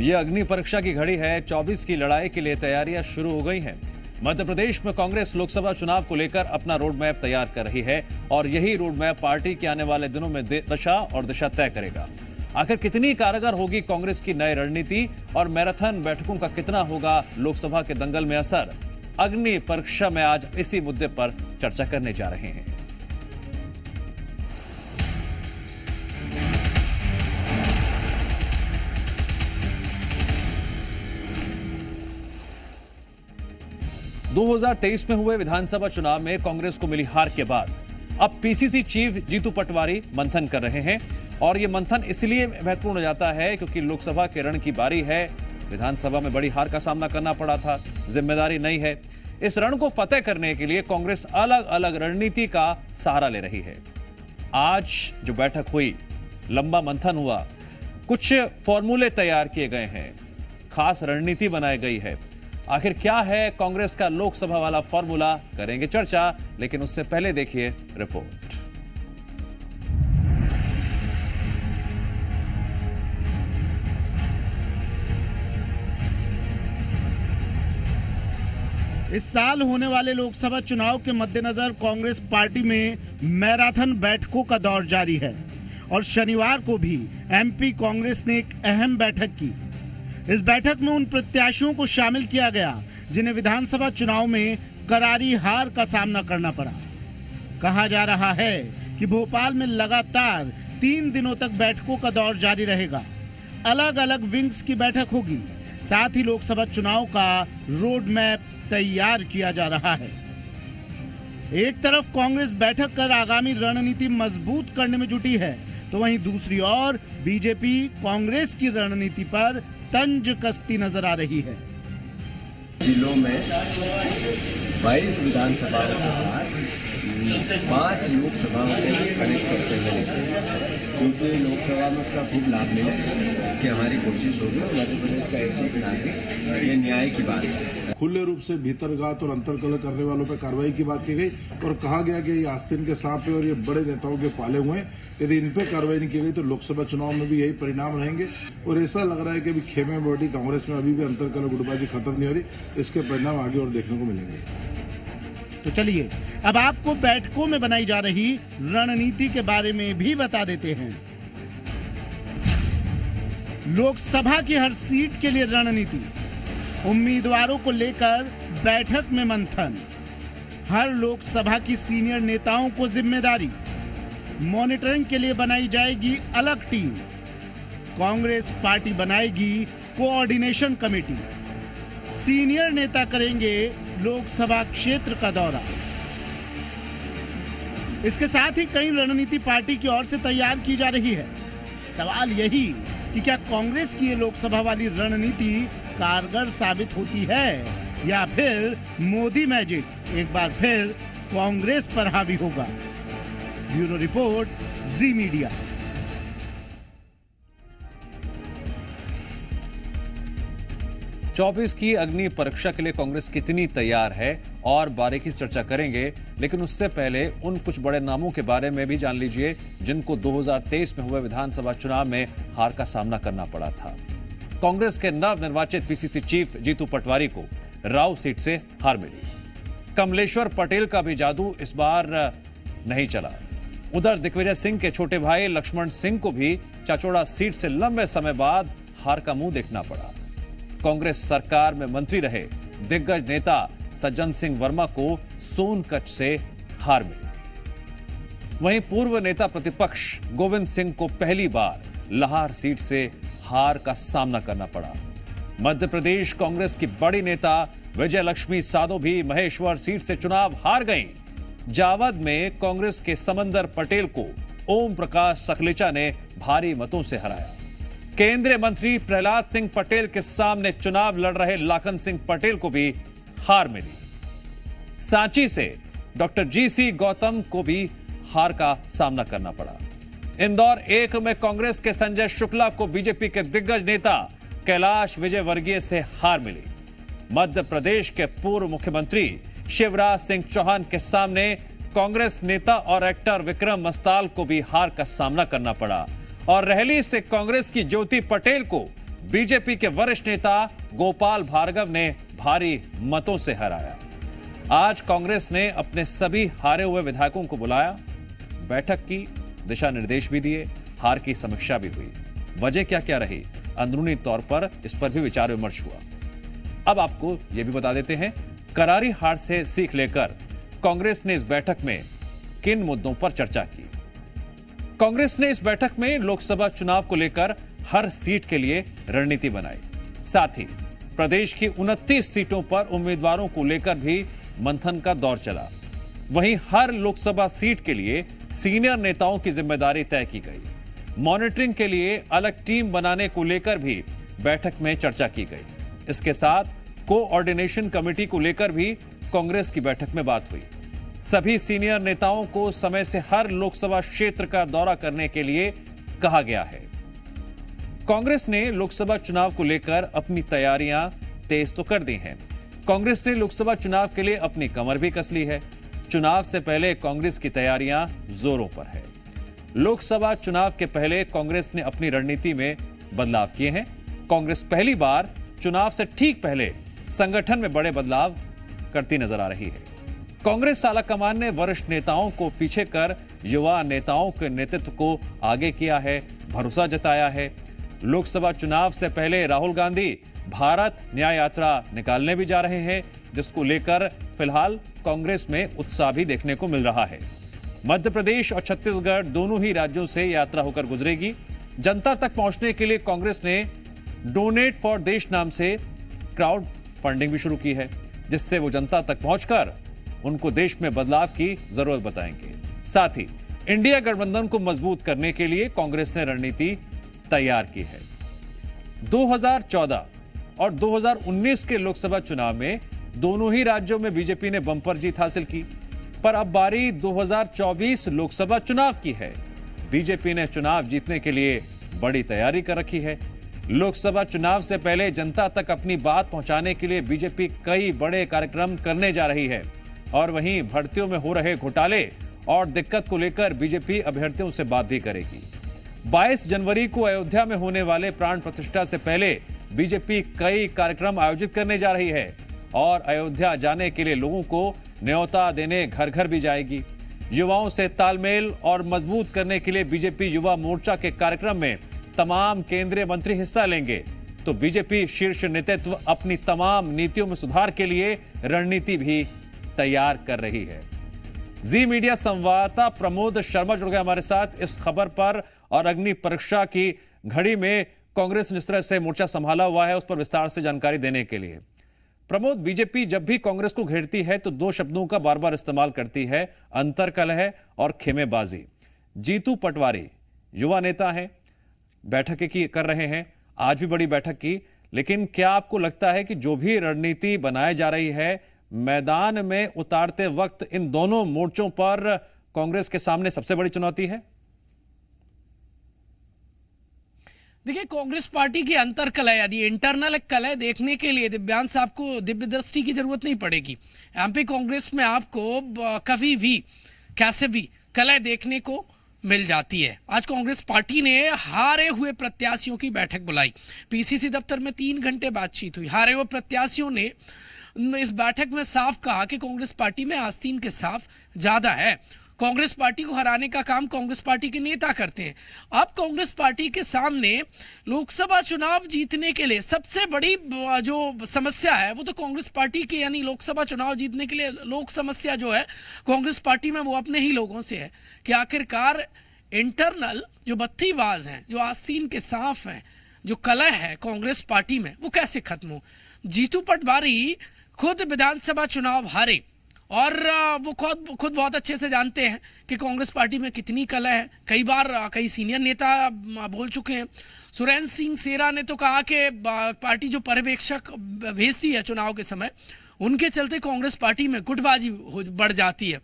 ये अग्नि परीक्षा की घड़ी है। 24 की लड़ाई के लिए तैयारियां शुरू हो गई हैं। मध्य प्रदेश में कांग्रेस लोकसभा चुनाव को लेकर अपना रोड मैप तैयार कर रही है और यही रोड मैप पार्टी के आने वाले दिनों में दशा और दिशा तय करेगा। आखिर कितनी कारगर होगी कांग्रेस की नई रणनीति और मैराथन बैठकों का कितना होगा लोकसभा के दंगल में असर? अग्नि परीक्षा में आज इसी मुद्दे पर चर्चा करने जा रहे हैं। दो 2023 में हुए विधानसभा चुनाव में कांग्रेस को मिली हार के बाद अब पीसीसी चीफ जीतू पटवारी मंथन कर रहे हैं और यह मंथन इसलिए महत्वपूर्ण हो जाता है क्योंकि लोकसभा के रण की बारी है। विधानसभा में बड़ी हार का सामना करना पड़ा था, जिम्मेदारी नहीं है। इस रण को फतेह करने के लिए कांग्रेस अलग अलग रणनीति का सहारा ले रही है। आज जो बैठक हुई, लंबा मंथन हुआ, कुछ फॉर्मूले तैयार किए गए हैं, खास रणनीति बनाई गई है। आखिर क्या है कांग्रेस का लोकसभा वाला फॉर्मूला, करेंगे चर्चा, लेकिन उससे पहले देखिए रिपोर्ट। इस साल होने वाले लोकसभा चुनाव के मद्देनजर कांग्रेस पार्टी में मैराथन बैठकों का दौर जारी है और शनिवार को भी एमपी कांग्रेस ने एक अहम बैठक की। इस बैठक में उन प्रत्याशियों को शामिल किया गया जिन्हें विधानसभा चुनाव में करारी हार का सामना करना पड़ा। कहा जा रहा है कि भोपाल में लगातार 3 दिनों तक बैठकों का दौर जारी रहेगा। अलग अलग विंग्स की बैठक होगी। साथ ही लोकसभा चुनाव का रोड मैप तैयार किया जा रहा है। एक तरफ कांग्रेस बैठक कर आगामी रणनीति मजबूत करने में जुटी है, तो वहीं दूसरी ओर बीजेपी कांग्रेस की रणनीति पर तंज कसती नजर आ रही है। जिलों में 22 विधानसभाओं के साथ 5 लोकसभाओं के कनेक्ट करते हुए क्योंकि लोकसभा में उसका खूब लाभ मिले, इसकी हमारी कोशिश होगी और मध्य प्रदेश का एक नागरिक, ये न्याय की बात है। खुले रूप से भीतरघात और अंतर्कलह करने वालों पर कार्रवाई की बात की गई और कहा गया कि ये आस्तीन के सांप है और ये बड़े नेताओं के पाले हुए हैं। यदि इन पे कार्रवाई नहीं की गई तो लोकसभा चुनाव में भी यही परिणाम रहेंगे और ऐसा लग रहा है कि अभी खेमे बॉडी कांग्रेस में अभी भी अंतर्कलह गुटबाजी खत्म नहीं हो रही। इसके परिणाम आगे और देखने को मिलेंगे। तो चलिए अब आपको बैठकों में बनाई जा रही रणनीति के बारे में भी बता देते हैं। लोकसभा की हर सीट के लिए रणनीति, उम्मीदवारों को लेकर बैठक में मंथन, हर लोकसभा की सीनियर नेताओं को जिम्मेदारी, मॉनिटरिंग के लिए बनाई जाएगी अलग टीम, कांग्रेस पार्टी बनाएगी कोऑर्डिनेशन कमेटी, सीनियर नेता करेंगे लोकसभा क्षेत्र का दौरा। इसके साथ ही कई रणनीति पार्टी की ओर से तैयार की जा रही है। सवाल यही कि क्या कांग्रेस की ये लोकसभा वाली रणनीति कारगर साबित होती है या फिर मोदी मैजिक एक बार फिर कांग्रेस पर हावी होगा। ब्यूरो रिपोर्ट, जी मीडिया। चौबीस की अग्नि परीक्षा के लिए कांग्रेस कितनी तैयार है और बारीकी से चर्चा करेंगे, लेकिन उससे पहले उन कुछ बड़े नामों के बारे में भी जान लीजिए जिनको 2023 में हुए विधानसभा चुनाव में हार का सामना करना पड़ा था। कांग्रेस के नवनिर्वाचित पीसीसी चीफ जीतू पटवारी को राव सीट से हार मिली। कमलेश्वर पटेल का भी जादू इस बार नहीं चला। उधर दिग्विजय सिंह के छोटे भाई लक्ष्मण सिंह को भी चाचौड़ा सीट से लंबे समय बाद हार का मुंह देखना पड़ा। कांग्रेस सरकार में मंत्री रहे दिग्गज नेता सज्जन सिंह वर्मा को सोनकच्छ से हार मिली। वहीं पूर्व नेता प्रतिपक्ष गोविंद सिंह को पहली बार लाहौर सीट से हार का सामना करना पड़ा। मध्य प्रदेश कांग्रेस की बड़ी नेता विजय लक्ष्मी साधो भी महेश्वर सीट से चुनाव हार गईं। जावद में कांग्रेस के समंदर पटेल को ओम प्रकाश सकलेचा ने भारी मतों से हराया। केंद्रीय मंत्री प्रहलाद सिंह पटेल के सामने चुनाव लड़ रहे लाखन सिंह पटेल को भी हार मिली। सांची से डॉक्टर जीसी गौतम को भी हार का सामना करना पड़ा। इंदौर 1 में कांग्रेस के संजय शुक्ला को बीजेपी के दिग्गज नेता कैलाश विजयवर्गीय से हार मिली। मध्य प्रदेश के पूर्व मुख्यमंत्री शिवराज सिंह चौहान के सामने कांग्रेस नेता और एक्टर विक्रम मस्ताल को भी हार का सामना करना पड़ा और रहली से कांग्रेस की ज्योति पटेल को बीजेपी के वरिष्ठ नेता गोपाल भार्गव ने भारी मतों से हराया। आज कांग्रेस ने अपने सभी हारे हुए विधायकों को बुलाया, बैठक की, दिशा निर्देश भी दिए, हार की समीक्षा भी हुई। वजह क्या क्या रही, अंदरूनी तौर पर इस पर भी विचार विमर्श हुआ। अब आपको यह भी बता देते हैं, करारी हार से सीख लेकर कांग्रेस ने इस बैठक में किन मुद्दों पर चर्चा की। कांग्रेस ने इस बैठक में लोकसभा चुनाव को लेकर हर सीट के लिए रणनीति बनाई। साथ ही प्रदेश की 29 सीटों पर उम्मीदवारों को लेकर भी मंथन का दौर चला। वहीं हर लोकसभा सीट के लिए सीनियर नेताओं की जिम्मेदारी तय की गई। मॉनिटरिंग के लिए अलग टीम बनाने को लेकर भी बैठक में चर्चा की गई। इसके साथ कोऑर्डिनेशन कमेटी को लेकर भी कांग्रेस की बैठक में बात हुई। सभी सीनियर नेताओं को समय से हर लोकसभा क्षेत्र का दौरा करने के लिए कहा गया है। कांग्रेस ने लोकसभा चुनाव को लेकर अपनी तैयारियां तेज तो कर दी हैं। कांग्रेस ने लोकसभा चुनाव के लिए अपनी कमर भी कस ली है। चुनाव से पहले कांग्रेस की तैयारियां जोरों पर है। लोकसभा चुनाव के पहले कांग्रेस ने अपनी रणनीति में बदलाव किए हैं। कांग्रेस पहली बार चुनाव से ठीक पहले संगठन में बड़े बदलाव करती नजर आ रही है। कांग्रेस आलाकमान ने वरिष्ठ नेताओं को पीछे कर युवा नेताओं के नेतृत्व को आगे किया है, भरोसा जताया है। लोकसभा चुनाव से पहले राहुल गांधी भारत न्याय यात्रा निकालने भी जा रहे हैं, जिसको लेकर फिलहाल कांग्रेस में उत्साह भी देखने को मिल रहा है। मध्य प्रदेश और छत्तीसगढ़ दोनों ही राज्यों से यात्रा होकर गुजरेगी। जनता तक पहुंचने के लिए कांग्रेस ने डोनेट फॉर देश नाम से क्राउड फंडिंग भी शुरू की है, जिससे वो जनता तक पहुंचकर उनको देश में बदलाव की जरूरत बताएंगे। साथ ही इंडिया गठबंधन को मजबूत करने के लिए कांग्रेस ने रणनीति तैयार की है। 2014 और 2019 के लोकसभा चुनाव में दोनों ही राज्यों में बीजेपी ने बंपर जीत हासिल की, पर अब बारी 2024 लोकसभा चुनाव की है। बीजेपी ने चुनाव जीतने के लिए बड़ी तैयारी कर रखी है। लोकसभा चुनाव से पहले जनता तक अपनी बात पहुंचाने के लिए बीजेपी कई बड़े कार्यक्रम करने जा रही है। और वहीं भर्तियों में हो रहे घोटाले और दिक्कत को लेकर बीजेपी अभ्यर्थियों से बात भी करेगी। 22 जनवरी को अयोध्या में होने वाले प्राण प्रतिष्ठा से पहले बीजेपी कई कार्यक्रम आयोजित करने जा रही है और अयोध्या जाने के लिए लोगों को न्योता देने घर घर भी जाएगी। युवाओं से तालमेल और मजबूत करने के लिए बीजेपी युवा मोर्चा के कार्यक्रम में तमाम केंद्रीय मंत्री हिस्सा लेंगे। तो बीजेपी शीर्ष नेतृत्व अपनी तमाम नीतियों में सुधार के लिए रणनीति भी तैयार कर रही है। जी मीडिया संवाददाता प्रमोद शर्मा जुड़ गए हमारे साथ इस खबर पर, और अग्नि परीक्षा की घड़ी में कांग्रेस जिस तरह से मोर्चा संभाला हुआ है उस पर विस्तार से जानकारी देने के लिए। प्रमोद, बीजेपी जब भी कांग्रेस को घेरती है तो दो शब्दों का बार बार इस्तेमाल करती है, अंतरकलह और खेमेबाजी। जीतू पटवारी युवा नेता हैं, बैठक की कर रहे हैं, आज भी बड़ी बैठक की, लेकिन क्या आपको लगता है कि जो भी रणनीति बनाई जा रही है मैदान में उतारते वक्त इन दोनों मोर्चों पर कांग्रेस के सामने सबसे बड़ी चुनौती है? देखिए, कांग्रेस पार्टी की अंतर कलह, यदि इंटरनल कलह देखने के लिए दिव्यांश आपको दिव्य दृष्टि की जरूरत नहीं पड़ेगी। एमपी कांग्रेस में आपको कभी भी कैसे भी कलह देखने को मिल जाती है। आज कांग्रेस पार्टी ने हारे हुए प्रत्याशियों की बैठक बुलाई। पीसीसी दफ्तर में 3 घंटे बातचीत हुई। हारे हुए प्रत्याशियों ने इस बैठक में साफ कहा कि कांग्रेस पार्टी में आस्तीन के साफ ज्यादा है। कांग्रेस पार्टी को हराने का काम कांग्रेस पार्टी के नेता करते हैं। अब कांग्रेस पार्टी के सामने लोकसभा चुनाव जीतने के लिए सबसे बड़ी जो समस्या है वो तो कांग्रेस पार्टी की, यानी लोकसभा चुनाव जीतने के लिए लोक समस्या जो है कांग्रेस पार्टी में वो अपने ही लोगों से है कि आखिरकार इंटरनल जो बत्तीबाज हैं, जो आस्तीन के साफ हैं, जो कलह है कांग्रेस पार्टी में, वो कैसे खत्म हो। जीतू पटवारी खुद विधानसभा चुनाव हारे और वो खुद बहुत अच्छे से जानते हैं कि कांग्रेस पार्टी में कितनी कलह है। कई बार कई सीनियर नेता बोल चुके हैं। सुरेंद्र सिंह सेरा ने तो कहा कि पार्टी जो पर्यवेक्षक भेजती है चुनाव के समय, उनके चलते कांग्रेस पार्टी में गुटबाजी बढ़ जाती है।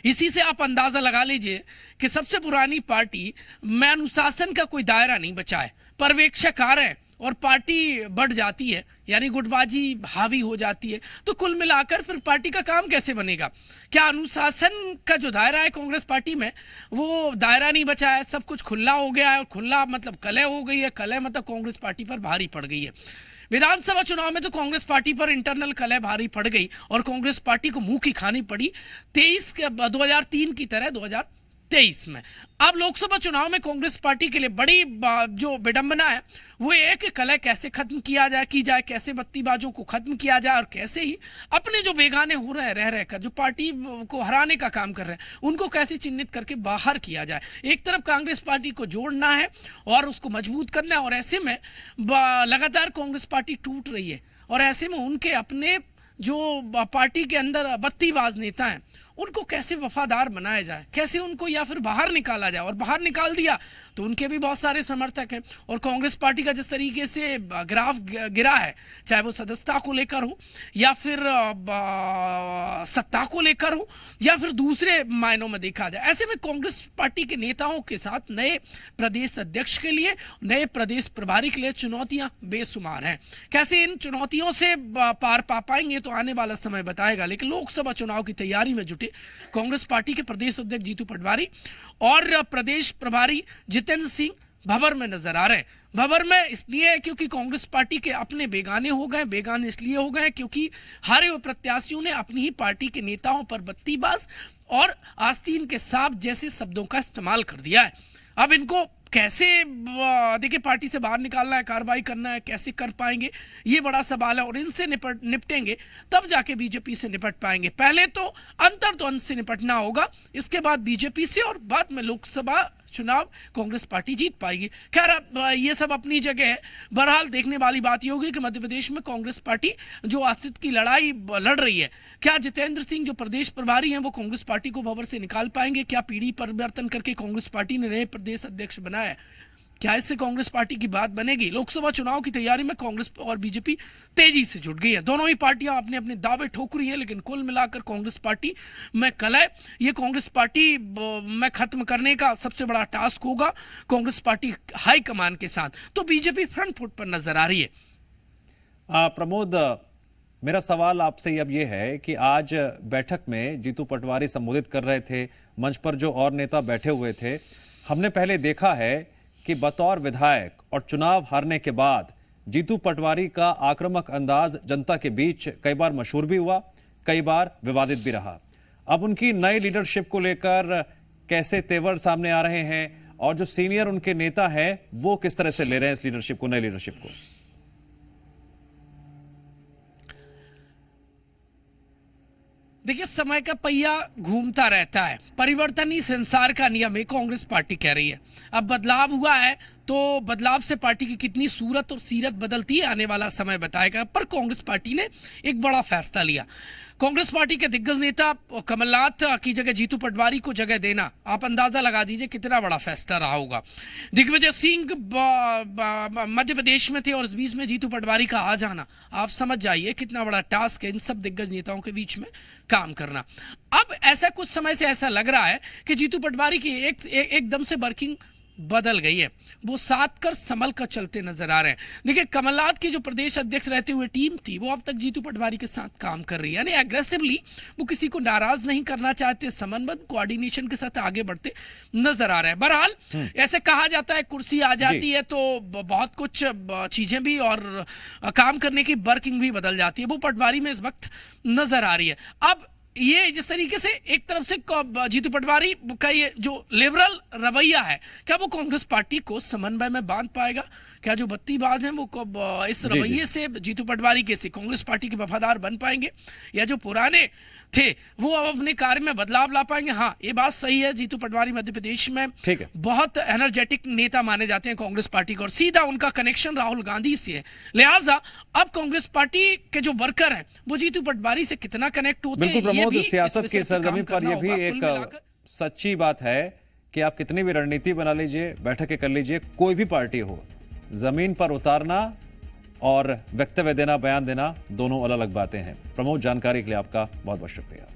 इसी से आप अंदाजा लगा लीजिए कि सबसे पुरानी पार्टी में अनुशासन का कोई दायरा नहीं बचा है। पर्यवेक्षक आ रहे हैं और पार्टी बढ़ जाती है, यानी गुटबाजी हावी हो जाती है, तो कुल मिलाकर फिर पार्टी का काम कैसे बनेगा? क्या अनुशासन का जो दायरा है कांग्रेस पार्टी में, वो दायरा नहीं बचा है? सब कुछ खुला हो गया है, और खुला मतलब कलह हो गई है, कलह मतलब कांग्रेस पार्टी पर भारी पड़ गई है। विधानसभा चुनाव में तो कांग्रेस पार्टी पर इंटरनल कलह भारी पड़ गई और कांग्रेस पार्टी को मुंह की खानी पड़ी 2003 की तरह 2023 में। अब लोकसभा चुनाव में कांग्रेस पार्टी के लिए बड़ी जो विडंबना है वो एक कलह कैसे खत्म की जाए, कैसे बत्तीबाजों को खत्म किया जाए, और कैसे ही अपने जो बेगाने हो रहे हैं रह रहकर, जो पार्टी को हराने का काम कर रहे हैं, उनको कैसे चिन्हित करके बाहर किया जाए। एक तरफ कांग्रेस पार्टी को जोड़ना है और उसको मजबूत करना है, और ऐसे में लगातार कांग्रेस पार्टी टूट रही है, और ऐसे में उनके अपने जो पार्टी के अंदर बत्तीबाज नेता हैं उनको कैसे वफादार बनाया जाए, कैसे उनको या फिर बाहर निकाला जाए। और बाहर निकाल दिया तो उनके भी बहुत सारे समर्थक हैं, और कांग्रेस पार्टी का जिस तरीके से ग्राफ गिरा है, चाहे वो सदस्यता को लेकर हो या फिर सत्ता को लेकर हो या फिर दूसरे मायनों में देखा जाए, ऐसे में कांग्रेस पार्टी के नेताओं के साथ नए प्रदेश अध्यक्ष के लिए, नए प्रदेश प्रभारी के लिए चुनौतियां बेशुमार हैं। कैसे इन चुनौतियों से पार पा पाएंगे तो आने वाला समय बताएगा। लेकिन लोकसभा चुनाव की तैयारी में जुटे कांग्रेस पार्टी के प्रदेश अध्यक्ष जीतू पटवारी और प्रदेश प्रभारी जितेंद्र सिंह भंवर में नजर आ रहे हैं। भंवर में इसलिए है क्योंकि कांग्रेस पार्टी के अपने बेगाने हो गए। बेगाने इसलिए हो गए क्योंकि हारे हुए प्रत्याशियों ने अपनी ही पार्टी के नेताओं पर बत्तीबाज और आस्तीन के सांप जैसे शब्दों का इस्तेमाल कर दिया है। अब इनको कैसे देखिए पार्टी से बाहर निकालना है, कार्रवाई करना है, कैसे कर पाएंगे, ये बड़ा सवाल है। और इनसे निपटेंगे तब जाके बीजेपी से निपट पाएंगे। पहले तो अंतर्द्वंद से निपटना होगा, इसके बाद बीजेपी से, और बाद में लोकसभा चुनाव कांग्रेस पार्टी जीत पाएगी। खैर ये सब अपनी जगह है। बहरहाल देखने वाली बात ये होगी कि मध्य प्रदेश में कांग्रेस पार्टी जो अस्तित्व की लड़ाई लड़ रही है, क्या जितेंद्र सिंह जो प्रदेश प्रभारी हैं वो कांग्रेस पार्टी को भंवर से निकाल पाएंगे? क्या पीढ़ी परिवर्तन करके कांग्रेस पार्टी ने नए प्रदेश अध्यक्ष बनाया है? क्या इससे कांग्रेस पार्टी की बात बनेगी? लोकसभा चुनाव की तैयारी में कांग्रेस और बीजेपी तेजी से जुट गई है। दोनों ही पार्टियां अपने अपने दावे ठोक रही है, लेकिन कुल मिलाकर कांग्रेस पार्टी में कलह, ये कांग्रेस पार्टी में खत्म करने का सबसे बड़ा टास्क होगा कांग्रेस पार्टी हाईकमान के साथ। तो बीजेपी फ्रंट फुट पर नजर आ रही है। प्रमोद, मेरा सवाल आपसे अब ये है कि आज बैठक में जीतू पटवारी संबोधित कर रहे थे, मंच पर जो और नेता बैठे हुए थे, हमने पहले देखा है कि बतौर विधायक और चुनाव हारने के बाद जीतू पटवारी का आक्रामक अंदाज जनता के बीच कई बार मशहूर भी हुआ, कई बार विवादित भी रहा। अब उनकी नई लीडरशिप को लेकर कैसे तेवर सामने आ रहे हैं, और जो सीनियर उनके नेता हैं वो किस तरह से ले रहे हैं इस लीडरशिप को, नई लीडरशिप को? देखिए, समय का पहिया घूमता रहता है, परिवर्तन ही संसार का नियम है, कांग्रेस पार्टी कह रही है। अब बदलाव हुआ है तो बदलाव से पार्टी की कितनी सूरत और सीरत बदलती है आने वाला समय बताएगा। पर कांग्रेस पार्टी ने एक बड़ा फैसला लिया। कांग्रेस पार्टी के दिग्गज नेता कमलनाथ की जगह जीतू पटवारी को जगह देना, आप अंदाजा लगा दीजिए कितना बड़ा फैसला रहा होगा। दिग्विजय सिंह मध्य प्रदेश में थे और इस बीच में जीतू पटवारी का आ जाना, आप समझ जाइए कितना बड़ा टास्क है इन सब दिग्गज नेताओं के बीच में काम करना। अब ऐसा कुछ समय से ऐसा लग रहा है कि जीतू पटवारी की एकदम से वर्किंग बदल गई है, वो साथ कर संभल कर चलते नजर आ रहे हैं। देखिए, कमलनाथ की जो प्रदेश अध्यक्ष रहते हुए टीम थी वो अब तक जीतू पटवारी के साथ काम कर रही है, यानी एग्रेसिवली वो किसी को नाराज नहीं करना चाहते, समन्वय कोऑर्डिनेशन के साथ आगे बढ़ते नजर आ रहे हैं। बहरहाल ऐसे कहा जाता है कुर्सी आ जाती है तो बहुत कुछ चीजें भी और काम करने की वर्किंग भी बदल जाती है, वो पटवारी में इस वक्त नजर आ रही है। अब ये जिस तरीके से एक तरफ से जीतू पटवारी का ये जो लिबरल रवैया है, क्या वो कांग्रेस पार्टी को समन्वय में बांध पाएगा? क्या जो बत्तीबाज हैं वो इस रवैये से जीतू पटवारी के से कांग्रेस पार्टी के वफादार बन पाएंगे, या जो पुराने थे वो अब अपने कार्य में बदलाव ला पाएंगे? हाँ, ये बात सही है, जीतू पटवारी मध्य प्रदेश में बहुत एनर्जेटिक नेता माने जाते हैं कांग्रेस पार्टी को, और सीधा उनका कनेक्शन राहुल गांधी से है। लिहाजा अब कांग्रेस पार्टी के जो वर्कर हैं वो जीतू पटवारी से कितना कनेक्ट होते हैं, सियासत की सरजमीन पर यह भी एक सच्ची बात है कि आप कितनी भी रणनीति बना लीजिए, बैठकें कर लीजिए, कोई भी पार्टी हो, जमीन पर उतारना और वक्तव्य देना, बयान देना, दोनों अलग अलग बातें हैं। प्रमोद, जानकारी के लिए आपका बहुत बहुत शुक्रिया।